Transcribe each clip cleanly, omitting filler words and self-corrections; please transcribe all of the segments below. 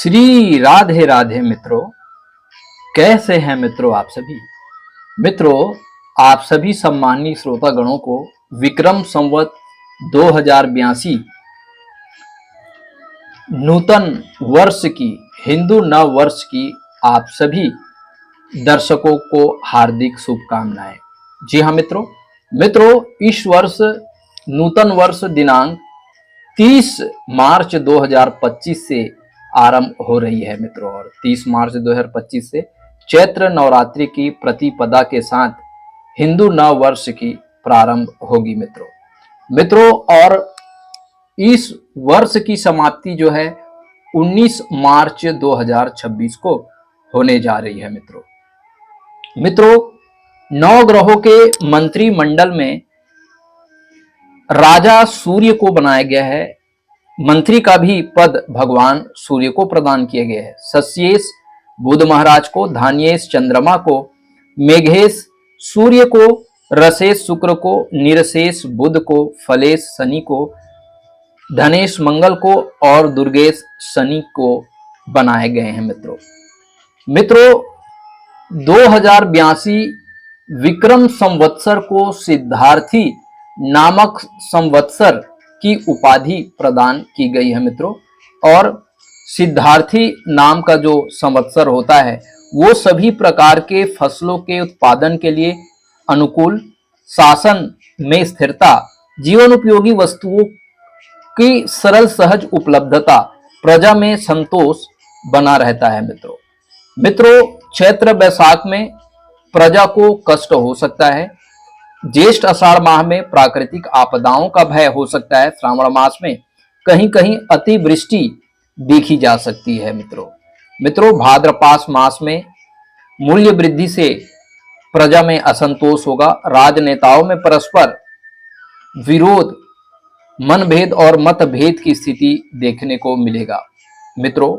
श्री राधे राधे मित्रों। कैसे हैं मित्रों आप सभी। मित्रों, आप सभी सम्मानीय श्रोतागणों को विक्रम संवत 2082 नूतन वर्ष की, हिंदू नव वर्ष की आप सभी दर्शकों को हार्दिक शुभकामनाएं। जी हाँ मित्रों, इस वर्ष नूतन वर्ष दिनांक 30 मार्च 2025 से आरंभ हो रही है मित्रों, और 30 मार्च 2025 से चैत्र नवरात्रि की प्रतिपदा के साथ हिंदू नव वर्ष की प्रारंभ होगी मित्रों। और इस वर्ष की समाप्ति जो है 19 मार्च 2026 को होने जा रही है मित्रों। नौ ग्रहों के मंत्रिमंडल में राजा सूर्य को बनाया गया है। मंत्री का भी पद भगवान सूर्य को प्रदान किए गए हैं। सस्येश बुध महाराज को, धान्येश चंद्रमा को, मेघेश सूर्य को, रसेश शुक्र को, निरसेश बुध को, फलेश शनि को, धनेश मंगल को और दुर्गेश शनि को बनाए गए हैं मित्रों 2082 विक्रम संवत्सर को सिद्धार्थी नामक संवत्सर की उपाधि प्रदान की गई है मित्रों। और सिद्धार्थी नाम का जो संवत्सर होता है वो सभी प्रकार के फसलों के उत्पादन के लिए अनुकूल, शासन में स्थिरता, जीवन उपयोगी वस्तुओं की सरल सहज उपलब्धता, प्रजा में संतोष बना रहता है मित्रों चैत्र वैशाख में प्रजा को कष्ट हो सकता है। ज्येष्ठ आषाढ़ माह में प्राकृतिक आपदाओं का भय हो सकता है। श्रावण मास में कहीं कहीं अतिवृष्टि देखी जा सकती है मित्रों भाद्रपास मास में मूल्य वृद्धि से प्रजा में असंतोष होगा। राजनेताओं में परस्पर विरोध, मनभेद और मतभेद की स्थिति देखने को मिलेगा मित्रों।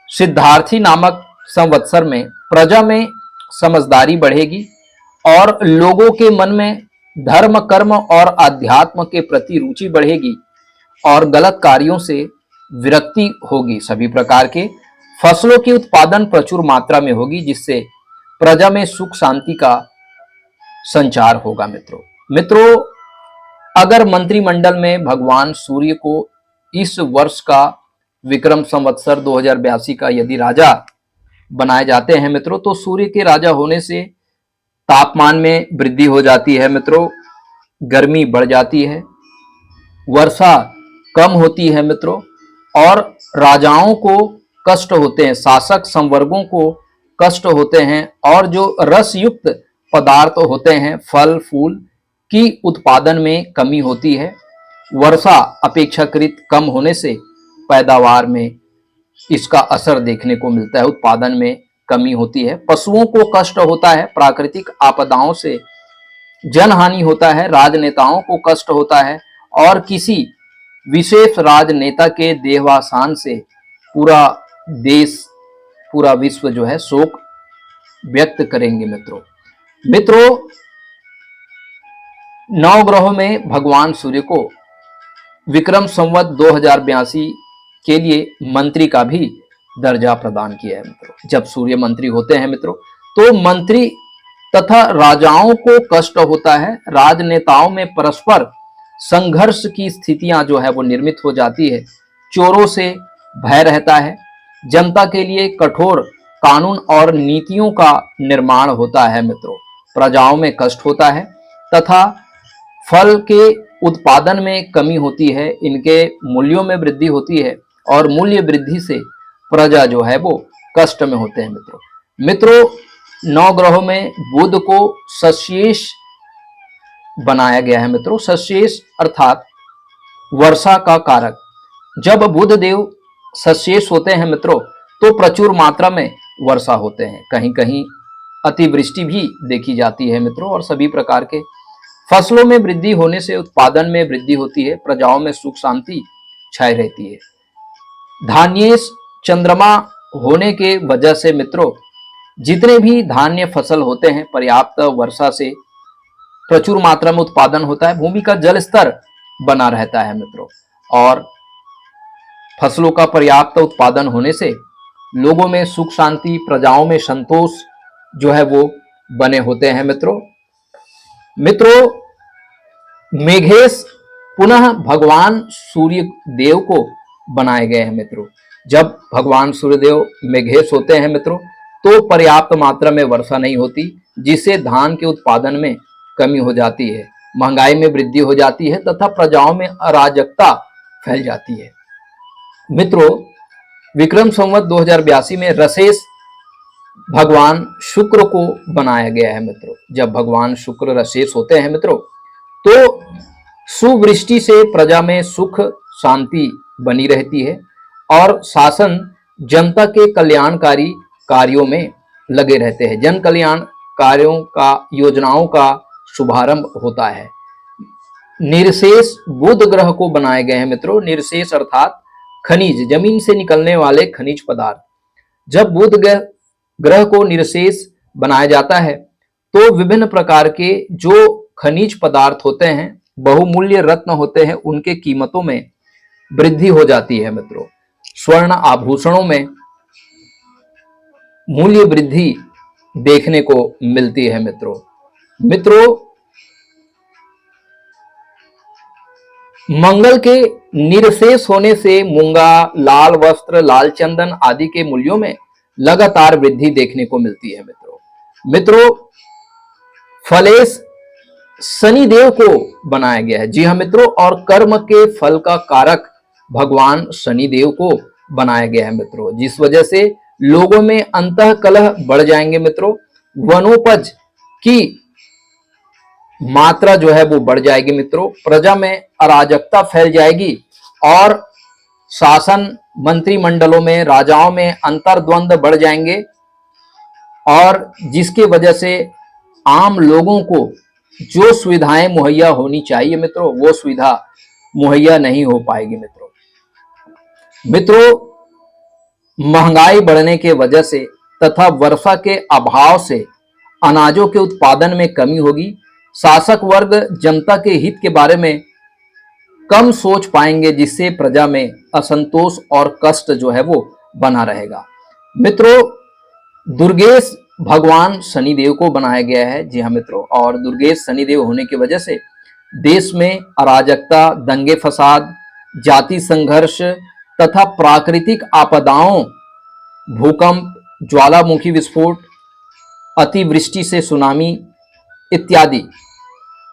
सिद्धार्थी नामक संवत्सर में प्रजा में समझदारी बढ़ेगी और लोगों के मन में धर्म, कर्म और अध्यात्म के प्रति रुचि बढ़ेगी और गलत कार्यों से विरक्ति होगी। सभी प्रकार के फसलों की उत्पादन प्रचुर मात्रा में होगी, जिससे प्रजा में सुख शांति का संचार होगा मित्रों अगर मंत्रिमंडल में भगवान सूर्य को इस वर्ष का विक्रम संवत्सर 2082 का यदि राजा बनाए जाते हैं मित्रों, तो सूर्य के राजा होने से तापमान में वृद्धि हो जाती है मित्रों, गर्मी बढ़ जाती है, वर्षा कम होती है मित्रों, और राजाओं को कष्ट होते हैं, शासक संवर्गों को कष्ट होते हैं, और जो रस युक्त पदार्थ होते हैं, फल फूल की उत्पादन में कमी होती है। वर्षा अपेक्षाकृत कम होने से पैदावार में इसका असर देखने को मिलता है, उत्पादन में कमी होती है। पशुओं को कष्ट होता है, प्राकृतिक आपदाओं से जनहानि होता है, राजनेताओं को कष्ट होता है और किसी विशेष राजनेता के देहावसान से पूरा देश, पूरा विश्व जो है शोक व्यक्त करेंगे मित्रों नौ ग्रहों में भगवान सूर्य को विक्रम संवत 2082 के लिए मंत्री का भी दर्जा प्रदान किया है मित्रों। जब सूर्य मंत्री होते हैं मित्रों, तो मंत्री तथा राजाओं को कष्ट होता है, राजनेताओं में परस्पर संघर्ष की स्थितियां जो है वो निर्मित हो जाती है, चोरों से भय रहता है, जनता के लिए कठोर कानून और नीतियों का निर्माण होता है मित्रों, प्रजाओं में कष्ट होता है तथा फल के उत्पादन में कमी होती है, इनके मूल्यों में वृद्धि होती है और मूल्य वृद्धि से प्रजा जो है वो कष्ट में होते हैं मित्रों नौ ग्रहों में बुध को सस्येश बनाया गया है मित्रों। सस्येश अर्थात वर्षा का कारक। जब बुध देव सस्येश होते हैं मित्रों, तो प्रचुर मात्रा में वर्षा होते हैं, कहीं कहीं अतिवृष्टि भी देखी जाती है मित्रों, और सभी प्रकार के फसलों में वृद्धि होने से उत्पादन में वृद्धि होती है, प्रजाओं में सुख शांति छाई रहती है। धान्येश चंद्रमा होने के वजह से मित्रों जितने भी धान्य फसल होते हैं, पर्याप्त वर्षा से प्रचुर मात्रा में उत्पादन होता है, भूमि का जल स्तर बना रहता है मित्रों, और फसलों का पर्याप्त उत्पादन होने से लोगों में सुख शांति, प्रजाओं में संतोष जो है वो बने होते हैं मित्रों। मेघेश पुनः भगवान सूर्य देव को बनाए गए हैं मित्रों। जब भगवान सूर्यदेव मेघेश होते हैं मित्रों तो पर्याप्त मात्रा में वर्षा नहीं होती, जिससे धान के उत्पादन में कमी हो जाती है, महंगाई में वृद्धि हो जाती है तथा प्रजाओं में अराजकता फैल जाती है। मित्रों, विक्रम संवत 2082 में रसेश भगवान शुक्र को बनाया गया है मित्रों। जब भगवान शुक्र रसेश होते हैं मित्रों तो सुवृष्टि से प्रजा में सुख शांति बनी रहती है और शासन जनता के कल्याणकारी कार्यों में लगे रहते हैं। जन कल्याण कार्यों का, योजनाओं का शुभारंभ होता है। निर्शेष बुध ग्रह को बनाए गए हैं मित्रों। निर्शेष अर्थात खनिज, जमीन से निकलने वाले खनिज पदार्थ। जब बुध ग्रह को निर्शेष बनाया जाता है तो विभिन्न प्रकार के जो खनिज पदार्थ होते हैं, बहुमूल्य रत्न होते हैं, उनके कीमतों में वृद्धि हो जाती है मित्रों। स्वर्ण आभूषणों में मूल्य वृद्धि देखने को मिलती है मित्रों। मंगल के निर्शेष होने से मूंगा, लाल वस्त्र, लाल चंदन आदि के मूल्यों में लगातार वृद्धि देखने को मिलती है मित्रों। फलेश शनिदेव को बनाया गया है। जी हाँ मित्रों, और कर्म के फल का कारक भगवान शनिदेव को बनाया गया है मित्रों, जिस वजह से लोगों में अंतः कलह बढ़ जाएंगे मित्रों। वनोपज की मात्रा जो है वो बढ़ जाएगी मित्रों। प्रजा में अराजकता फैल जाएगी और शासन मंत्रिमंडलों में, राजाओं में अंतर्द्वंद बढ़ जाएंगे और जिसकी वजह से आम लोगों को जो सुविधाएं मुहैया होनी चाहिए मित्रों, वो सुविधा मुहैया नहीं हो पाएगी मित्रों। महंगाई बढ़ने के वजह से तथा वर्षा के अभाव से अनाजों के उत्पादन में कमी होगी। शासक वर्ग जनता के हित के बारे में कम सोच पाएंगे, जिससे प्रजा में असंतोष और कष्ट जो है वो बना रहेगा मित्रों। दुर्गेश भगवान शनिदेव को बनाया गया है। जी हाँ मित्रों, और दुर्गेश शनिदेव होने की वजह से देश में अराजकता, दंगे फसाद, जाति संघर्ष तथा प्राकृतिक आपदाओं, भूकंप, ज्वालामुखी विस्फोट, अतिवृष्टि से सुनामी इत्यादि।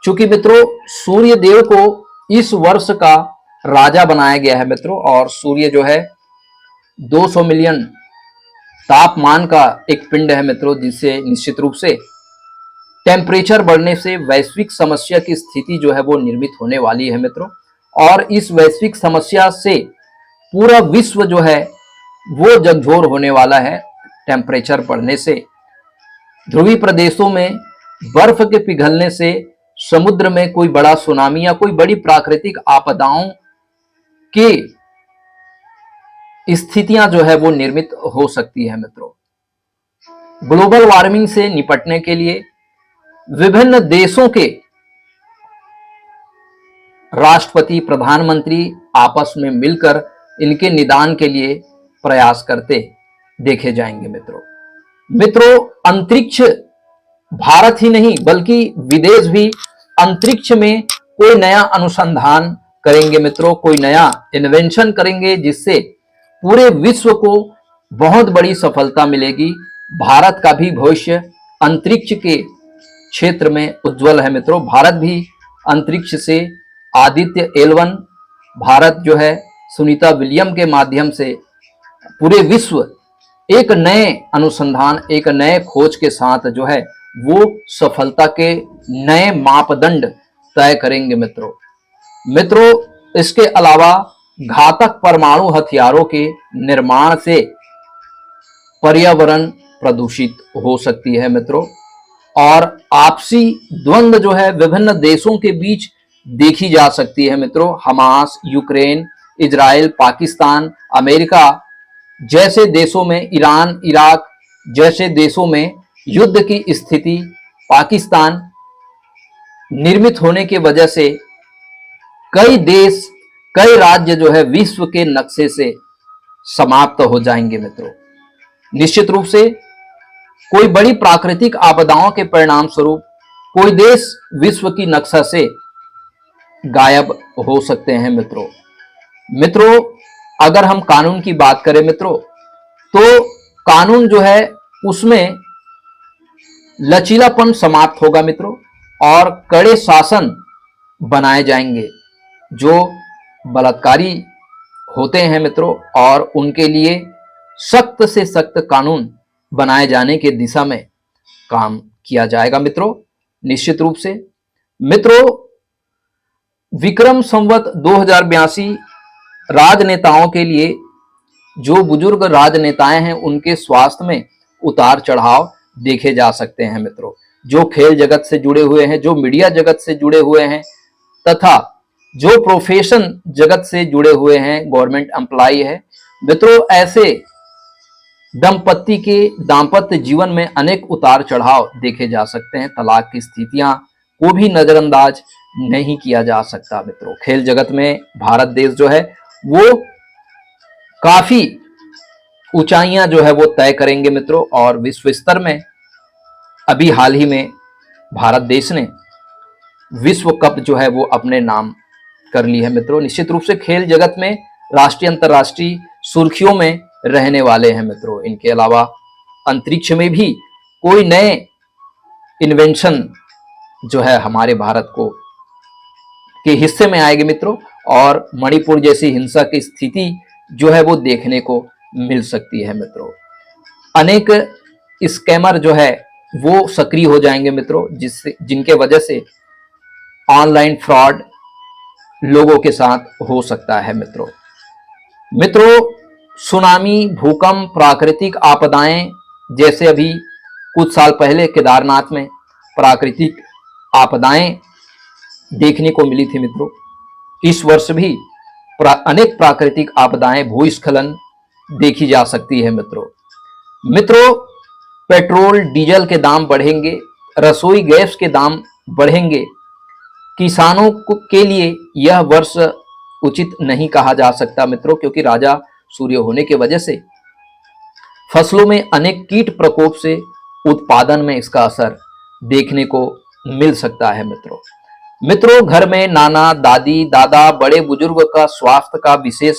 चूंकि मित्रों सूर्य देव को इस वर्ष का राजा बनाया गया है मित्रों, और सूर्य जो है 200 मिलियन तापमान का एक पिंड है मित्रों, जिससे निश्चित रूप से टेम्परेचर बढ़ने से वैश्विक समस्या की स्थिति जो है वो निर्मित होने वाली है मित्रों। और इस वैश्विक समस्या से पूरा विश्व जो है वो झकझोर होने वाला है। टेम्परेचर बढ़ने से ध्रुवीय प्रदेशों में बर्फ के पिघलने से समुद्र में कोई बड़ा सुनामी या कोई बड़ी प्राकृतिक आपदाओं की स्थितियां जो है वो निर्मित हो सकती है मित्रों। ग्लोबल वार्मिंग से निपटने के लिए विभिन्न देशों के राष्ट्रपति, प्रधानमंत्री आपस में मिलकर इनके निदान के लिए प्रयास करते देखे जाएंगे मित्रों। अंतरिक्ष, भारत ही नहीं बल्कि विदेश भी अंतरिक्ष में कोई नया अनुसंधान करेंगे मित्रों, कोई नया इन्वेंशन करेंगे, जिससे पूरे विश्व को बहुत बड़ी सफलता मिलेगी। भारत का भी भविष्य अंतरिक्ष के क्षेत्र में उज्जवल है मित्रों। भारत भी अंतरिक्ष से आदित्य L1 भारत जो है सुनीता विलियम के माध्यम से पूरे विश्व एक नए अनुसंधान, एक नए खोज के साथ जो है वो सफलता के नए मापदंड तय करेंगे मित्रों। इसके अलावा घातक परमाणु हथियारों के निर्माण से पर्यावरण प्रदूषित हो सकती है मित्रों, और आपसी द्वंद्व जो है विभिन्न देशों के बीच देखी जा सकती है मित्रों। Hamas, Ukraine, Israel, Pakistan, America जैसे देशों में, ईरान, इराक जैसे देशों में युद्ध की स्थिति पाकिस्तान निर्मित होने की वजह से कई देश कई राज्य जो है विश्व के नक्शे से समाप्त हो जाएंगे मित्रों। निश्चित रूप से कोई बड़ी प्राकृतिक आपदाओं के परिणाम स्वरूप कोई देश विश्व की नक्शा से गायब हो सकते हैं मित्रों। मित्रों, अगर हम कानून की बात करें मित्रों, तो कानून जो है उसमें लचीलापन समाप्त होगा मित्रों और कड़े शासन बनाए जाएंगे जो बलात्कारी होते हैं मित्रों, और उनके लिए सख्त से सख्त कानून बनाए जाने के दिशा में काम किया जाएगा मित्रों। निश्चित रूप से मित्रों, विक्रम संवत 2082 राजनेताओं के लिए, जो बुजुर्ग राजनेताएं हैं उनके स्वास्थ्य में उतार चढ़ाव देखे जा सकते हैं मित्रों। जो खेल जगत से जुड़े हुए हैं, जो मीडिया जगत से जुड़े हुए हैं, तथा जो प्रोफेशन जगत से जुड़े हुए हैं, गवर्नमेंट एम्प्लॉय है मित्रों, ऐसे दंपत्ति के दाम्पत्य जीवन में अनेक उतार चढ़ाव देखे जा सकते हैं। तलाक की स्थितियां को भी नजरअंदाज नहीं किया जा सकता मित्रों। खेल जगत में भारत देश जो है वो काफी ऊंचाइयां जो है वो तय करेंगे मित्रों, और विश्व स्तर में अभी हाल ही में भारत देश ने विश्व कप जो है वो अपने नाम कर ली है मित्रों। निश्चित रूप से खेल जगत में राष्ट्रीय अंतर्राष्ट्रीय सुर्खियों में रहने वाले हैं मित्रों। इनके अलावा अंतरिक्ष में भी कोई नए इन्वेंशन जो है हमारे भारत को के हिस्से में आएगी मित्रों, और मणिपुर जैसी हिंसा की स्थिति जो है वो देखने को मिल सकती है मित्रों। अनेक स्कैमर जो है वो सक्रिय हो जाएंगे मित्रों, जिनके वजह से ऑनलाइन फ्रॉड लोगों के साथ हो सकता है मित्रों। मित्रों, सुनामी, भूकंप, प्राकृतिक आपदाएं, जैसे अभी कुछ साल पहले केदारनाथ में प्राकृतिक आपदाएं देखने को मिली थी मित्रों, इस वर्ष भी अनेक प्राकृतिक आपदाएं, भूस्खलन देखी जा सकती है मित्रों। मित्रों, पेट्रोल डीजल के दाम बढ़ेंगे, रसोई गैस के दाम बढ़ेंगे। किसानों के लिए यह वर्ष उचित नहीं कहा जा सकता मित्रों, क्योंकि राजा सूर्य होने की वजह से फसलों में अनेक कीट प्रकोप से उत्पादन में इसका असर देखने को मिल सकता है मित्रों। मित्रों, घर में नाना, दादी, दादा, बड़े बुजुर्ग का स्वास्थ्य का विशेष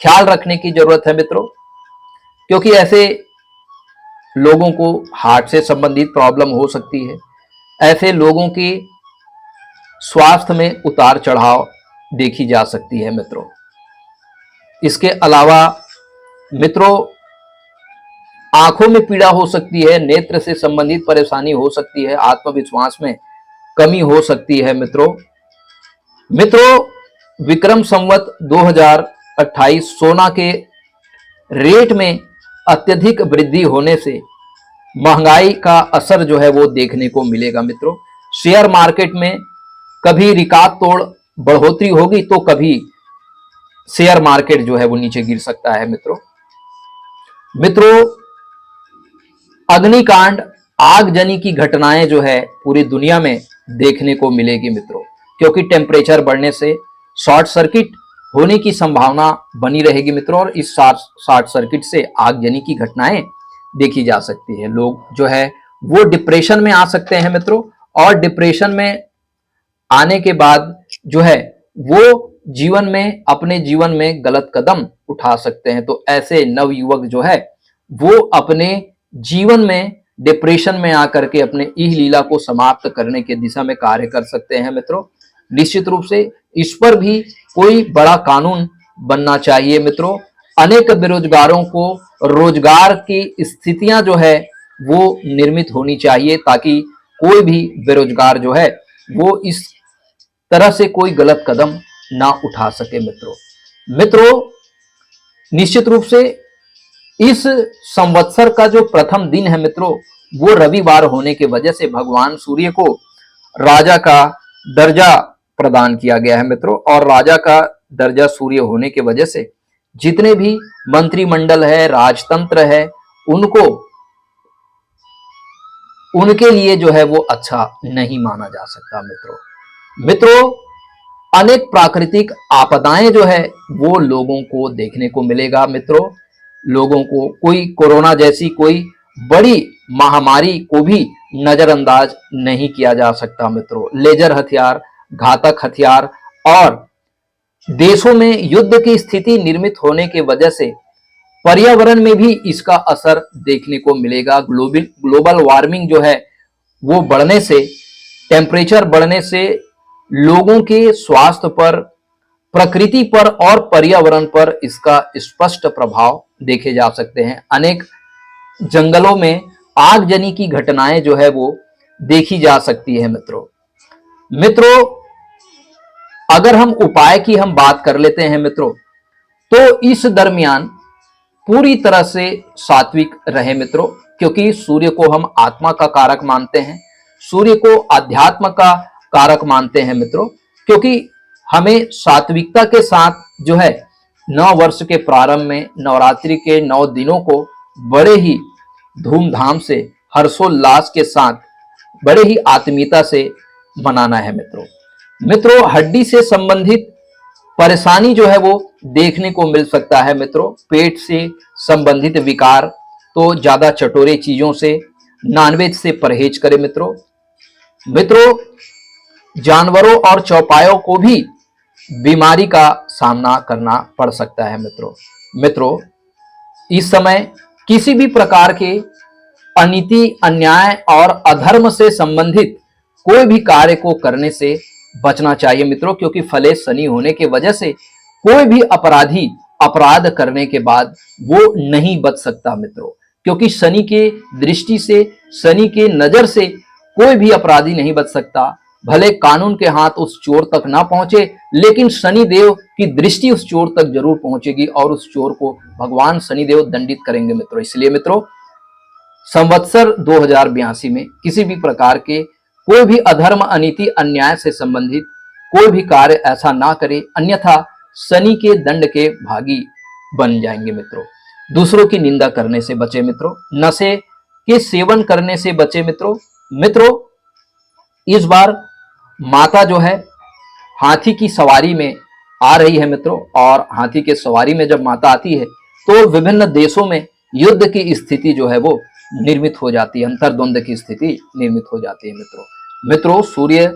ख्याल रखने की जरूरत है मित्रों, क्योंकि ऐसे लोगों को हार्ट से संबंधित प्रॉब्लम हो सकती है। ऐसे लोगों के स्वास्थ्य में उतार चढ़ाव देखी जा सकती है मित्रों। इसके अलावा मित्रों, आंखों में पीड़ा हो सकती है, नेत्र से संबंधित परेशानी हो सकती है, आत्मविश्वास में कमी हो सकती है मित्रों। मित्रों, विक्रम संवत 2028 सोना के रेट में अत्यधिक वृद्धि होने से महंगाई का असर जो है वो देखने को मिलेगा मित्रों। शेयर मार्केट में कभी रिकॉर्ड तोड़ बढ़ोतरी होगी तो कभी शेयर मार्केट जो है वो नीचे गिर सकता है मित्रों। मित्रों, अग्निकांड, आगजनी की घटनाएं जो है पूरी दुनिया में देखने को मिलेगी मित्रों, क्योंकि टेम्परेचर बढ़ने से शॉर्ट सर्किट होने की संभावना बनी रहेगी मित्रों, और इस शॉर्ट सर्किट से आगजनी की घटनाएं देखी जा सकती है। लोग जो है वो डिप्रेशन में आ सकते हैं मित्रों, और डिप्रेशन में आने के बाद जो है वो अपने जीवन में गलत कदम उठा सकते हैं। तो ऐसे नवयुवक जो है वो अपने जीवन में डिप्रेशन में आकर के अपने इह लीला को समाप्त करने के दिशा में कार्य कर सकते हैं मित्रों। निश्चित रूप से इस पर भी कोई बड़ा कानून बनना चाहिए मित्रों। अनेक बेरोजगारों को रोजगार की स्थितियां जो है वो निर्मित होनी चाहिए, ताकि कोई भी बेरोजगार जो है वो इस तरह से कोई गलत कदम ना उठा सके मित्रों। निश्चित रूप से इस संवत्सर का जो प्रथम दिन है मित्रों वो रविवार होने की वजह से भगवान सूर्य को राजा का दर्जा प्रदान किया गया है मित्रों, और राजा का दर्जा सूर्य होने की वजह से जितने भी मंत्रिमंडल है, राजतंत्र है, उनके लिए जो है वो अच्छा नहीं माना जा सकता मित्रों। अनेक प्राकृतिक आपदाएं जो है वो लोगों को देखने को मिलेगा मित्रों। लोगों को कोई कोरोना जैसी कोई बड़ी महामारी को भी नजरअंदाज नहीं किया जा सकता मित्रों। लेजर हथियार, घातक हथियार और देशों में युद्ध की स्थिति निर्मित होने के वजह से पर्यावरण में भी इसका असर देखने को मिलेगा। ग्लोबल वार्मिंग जो है वो बढ़ने से, टेम्परेचर बढ़ने से लोगों के स्वास्थ्य पर, प्रकृति पर और पर्यावरण पर इसका स्पष्ट प्रभाव देखे जा सकते हैं। अनेक जंगलों में आगजनी की घटनाएं जो है वो देखी जा सकती है मित्रों। अगर हम उपाय की हम बात कर लेते हैं मित्रों, तो इस दरमियान पूरी तरह से सात्विक रहे मित्रों, क्योंकि सूर्य को हम आत्मा का कारक मानते हैं, सूर्य को अध्यात्म का कारक मानते हैं मित्रों। क्योंकि हमें सात्विकता के साथ जो है नव वर्ष के प्रारंभ में नवरात्रि के 9 दिनों को बड़े ही धूमधाम से, हर्षोल्लास के साथ, बड़े ही आत्मीयता से मनाना है मित्रों। हड्डी से संबंधित परेशानी जो है वो देखने को मिल सकता है मित्रों। पेट से संबंधित विकार, तो ज्यादा चटोरे चीजों से, नॉनवेज से परहेज करें मित्रों। जानवरों और चौपायों को भी बीमारी का सामना करना पड़ सकता है मित्रों। इस समय किसी भी प्रकार के अनीति, अन्याय और अधर्म से संबंधित कोई भी कार्य को करने से बचना चाहिए मित्रों, क्योंकि फले शनि होने के वजह से कोई भी अपराधी अपराध करने के बाद वो नहीं बच सकता मित्रों। क्योंकि शनि के दृष्टि से, शनि के नजर से कोई भी अपराधी नहीं बच सकता। भले कानून के हाथ उस चोर तक ना पहुंचे, लेकिन शनि देव की दृष्टि उस चोर तक जरूर पहुंचेगी और उस चोर को भगवान शनि देव दंडित करेंगे मित्रों। इसलिए मित्रों, संवत्सर 2082 में किसी भी प्रकार के कोई भी अधर्म, अनीति, अन्याय से संबंधित कोई भी कार्य ऐसा ना करे, अन्यथा शनि के दंड के भागी बन जाएंगे मित्रों। दूसरों की निंदा करने से बचे मित्रों। नशे के सेवन करने से बचे मित्रों। इस बार माता जो है हाथी की सवारी में आ रही है मित्रों, और हाथी के सवारी में जब माता आती है तो विभिन्न देशों में युद्ध की स्थिति जो है वो निर्मित हो जाती है, अंतर्द्वंद की स्थिति निर्मित हो जाती है मित्रों। सूर्य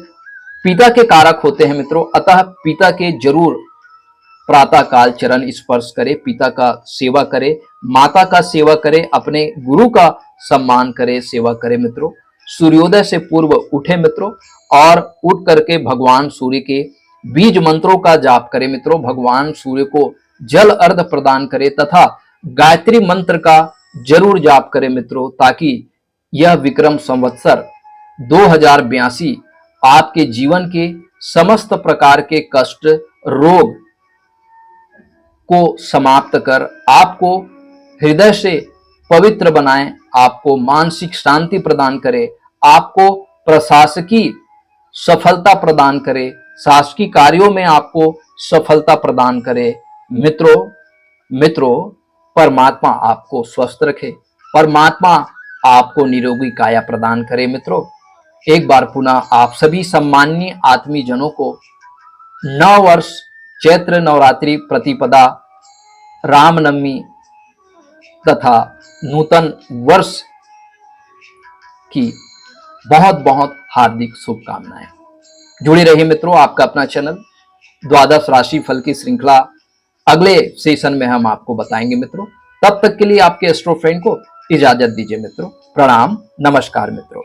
पिता के कारक होते हैं मित्रों, अतः पिता के जरूर प्रातः काल चरण स्पर्श करे, पिता का सेवा करे, माता का सेवा करे, अपने गुरु का सम्मान करे, सेवा करे मित्रों। सूर्योदय से पूर्व उठे मित्रों, और उठ करके भगवान सूर्य के बीज मंत्रों का जाप करे मित्रों। भगवान सूर्य को जल अर्घ प्रदान करे तथा गायत्री मंत्र का जरूर जाप करे मित्रों, ताकि यह विक्रम संवत्सर 2082 आपके जीवन के समस्त प्रकार के कष्ट, रोग को समाप्त कर आपको हृदय से पवित्र बनाए, आपको मानसिक शांति प्रदान करे, आपको प्रशासकीय सफलता प्रदान करे, शासकीय कार्यों में आपको सफलता प्रदान करे मित्रों। परमात्मा आपको स्वस्थ रखे, परमात्मा आपको निरोगी काया प्रदान करे मित्रों। एक बार पुनः आप सभी सम्माननीय आत्मीय जनों को नव वर्ष, चैत्र नवरात्रि प्रतिपदा, रामनवमी तथा नूतन वर्ष की बहुत बहुत हार्दिक शुभकामनाएं। जुड़े रहिए मित्रों, आपका अपना चैनल द्वादश राशि फल की श्रृंखला अगले सेशन में हम आपको बताएंगे मित्रों। तब तक के लिए आपके एस्ट्रो फ्रेंड को इजाजत दीजिए मित्रों। प्रणाम, नमस्कार मित्रों।